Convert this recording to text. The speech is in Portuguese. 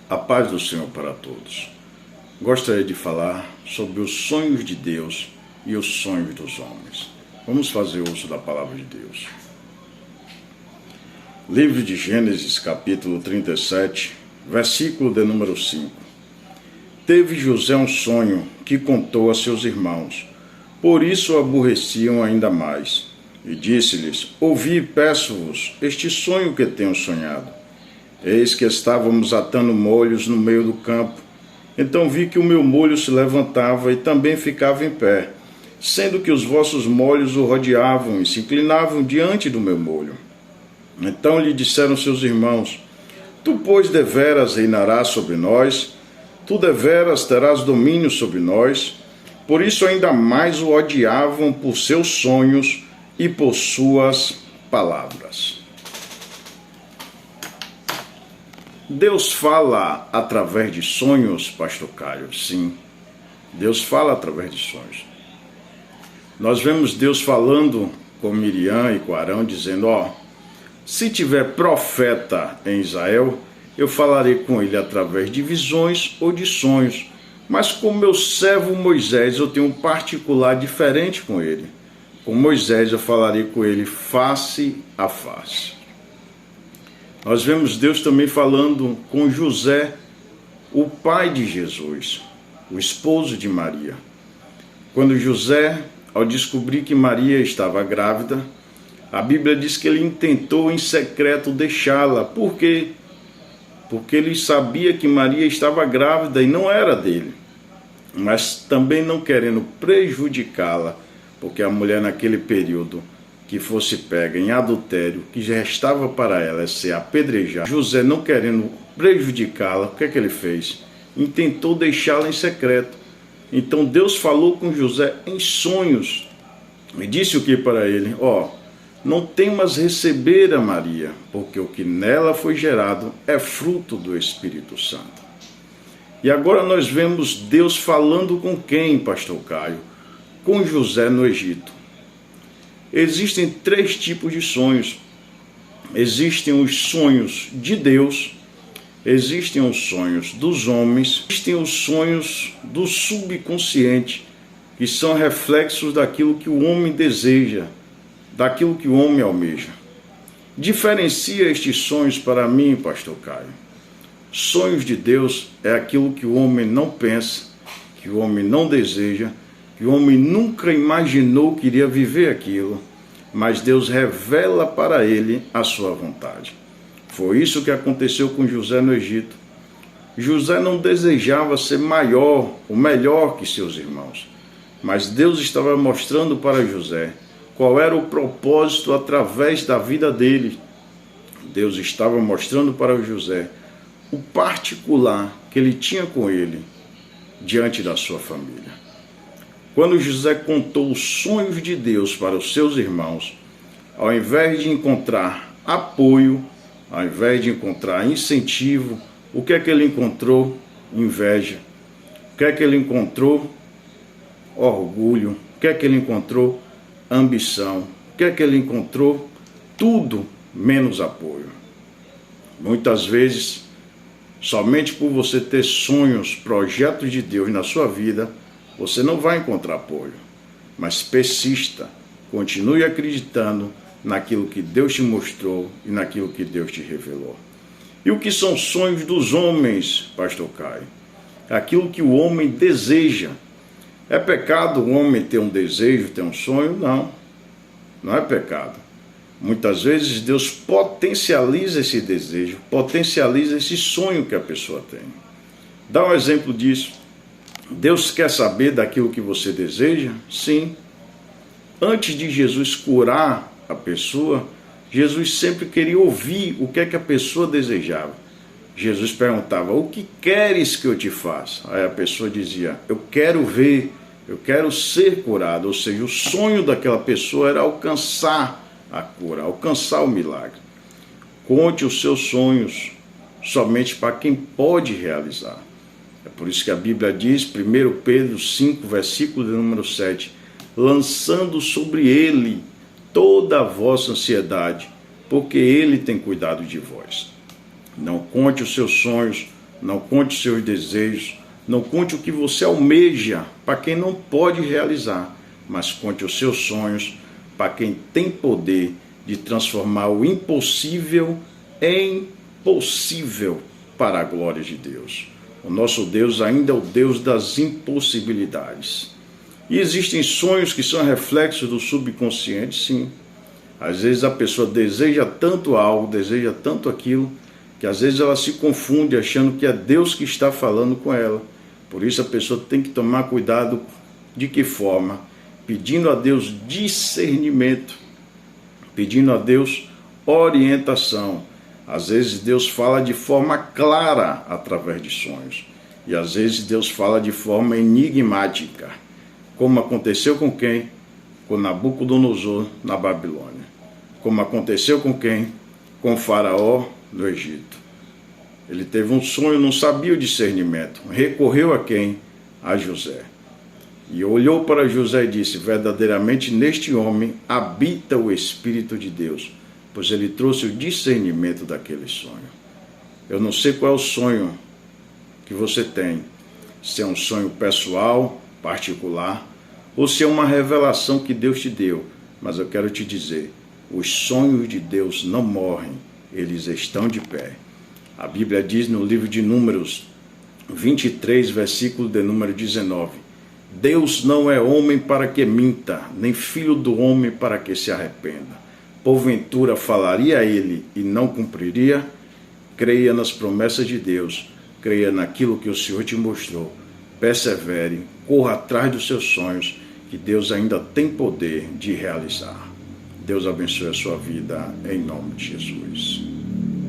A paz do Senhor para todos. Gostaria de falar sobre os sonhos de Deus e os sonhos dos homens. Vamos fazer uso da palavra de Deus. Livro de Gênesis, capítulo 37, versículo de número 5. Teve José um sonho que contou a seus irmãos, por isso o aborreciam ainda mais. E disse-lhes: Ouvi, peço-vos, este sonho que tenho sonhado. Eis que estávamos atando molhos no meio do campo. Então vi que o meu molho se levantava e também ficava em pé, sendo que os vossos molhos o rodeavam e se inclinavam diante do meu molho. Então lhe disseram seus irmãos: Tu, pois, deveras reinarás sobre nós, tu deveras terás domínio sobre nós. Por isso ainda mais o odiavam por seus sonhos e por suas palavras. Deus fala através de sonhos, pastor Caio? Sim, Deus fala através de sonhos. Nós vemos Deus falando com Miriam e com Arão, dizendo: se tiver profeta em Israel, eu falarei com ele através de visões ou de sonhos, mas com meu servo Moisés eu tenho um particular diferente com ele. Com Moisés eu falarei com ele face a face. Nós vemos Deus também falando com José, o pai de Jesus, o esposo de Maria. Quando José, ao descobrir que Maria estava grávida, a Bíblia diz que ele intentou em secreto deixá-la. Por quê? Porque ele sabia que Maria estava grávida e não era dele, mas também não querendo prejudicá-la, porque a mulher naquele período que fosse pega em adultério, que já restava para ela ser apedrejada. José, não querendo prejudicá-la, o que é que ele fez? Intentou deixá-la em secreto. Então Deus falou com José em sonhos e disse o que para ele? Não temas receber a Maria, porque o que nela foi gerado é fruto do Espírito Santo. E agora nós vemos Deus falando com quem, pastor Caio? Com José no Egito. Existem três tipos de sonhos. Existem os sonhos de Deus, existem os sonhos dos homens, existem os sonhos do subconsciente, que são reflexos daquilo que o homem deseja, daquilo que o homem almeja. Diferencia estes sonhos para mim, pastor Caio. Sonhos de Deus é aquilo que o homem não pensa, que o homem não deseja, que o homem nunca imaginou que iria viver aquilo, mas Deus revela para ele a sua vontade. Foi isso que aconteceu com José no Egito. José não desejava ser maior ou melhor que seus irmãos, mas Deus estava mostrando para José qual era o propósito através da vida dele. Deus estava mostrando para José o particular que ele tinha com ele diante da sua família. Quando José contou os sonhos de Deus para os seus irmãos, ao invés de encontrar apoio, ao invés de encontrar incentivo, o que é que ele encontrou? Inveja. O que é que ele encontrou? Orgulho. O que é que ele encontrou? Ambição. O que é que ele encontrou? Tudo menos apoio. Muitas vezes, somente por você ter sonhos, projetos de Deus na sua vida, você não vai encontrar apoio, mas persista, continue acreditando naquilo que Deus te mostrou e naquilo que Deus te revelou. E o que são sonhos dos homens, pastor Caio? Aquilo que o homem deseja. É pecado o homem ter um desejo, ter um sonho? Não, não é pecado. Muitas vezes Deus potencializa esse desejo, potencializa esse sonho que a pessoa tem. Dá um exemplo disso. Deus quer saber daquilo que você deseja? Sim. Antes de Jesus curar a pessoa, Jesus sempre queria ouvir o que é que a pessoa desejava. Jesus perguntava: o que queres que eu te faça? Aí a pessoa dizia: eu quero ver, eu quero ser curado. Ou seja, o sonho daquela pessoa era alcançar a cura, alcançar o milagre. Conte os seus sonhos somente para quem pode realizar. É por isso que a Bíblia diz, 1 Pedro 5, versículo de número 7, lançando sobre ele toda a vossa ansiedade, porque ele tem cuidado de vós. Não conte os seus sonhos não conte os seus desejos, não conte o que você almeja para quem não pode realizar, mas conte os seus sonhos para quem tem poder de transformar o impossível em possível para a glória de Deus. O nosso Deus ainda é o Deus das impossibilidades. E existem sonhos que são reflexos do subconsciente, sim. Às vezes a pessoa deseja tanto algo, deseja tanto aquilo, que às vezes ela se confunde achando que é Deus que está falando com ela. Por isso a pessoa tem que tomar cuidado. De que forma? Pedindo a Deus discernimento, pedindo a Deus orientação. Às vezes Deus fala de forma clara através de sonhos. E às vezes Deus fala de forma enigmática. Como aconteceu com quem? Com Nabucodonosor na Babilônia. Como aconteceu com quem? Com Faraó no Egito. Ele teve um sonho, não sabia o discernimento. Recorreu a quem? A José. E olhou para José e disse: verdadeiramente neste homem habita o Espírito de Deus, pois ele trouxe o discernimento daquele sonho. Eu não sei qual é o sonho que você tem, se é um sonho pessoal, particular, ou se é uma revelação que Deus te deu, mas eu quero te dizer, os sonhos de Deus não morrem, eles estão de pé. A Bíblia diz no livro de Números 23, versículo de número 19, Deus não é homem para que minta, nem filho do homem para que se arrependa. Porventura falaria ele e não cumpriria? Creia nas promessas de Deus, creia naquilo que o Senhor te mostrou, persevere, corra atrás dos seus sonhos, que Deus ainda tem poder de realizar. Deus abençoe a sua vida, em nome de Jesus.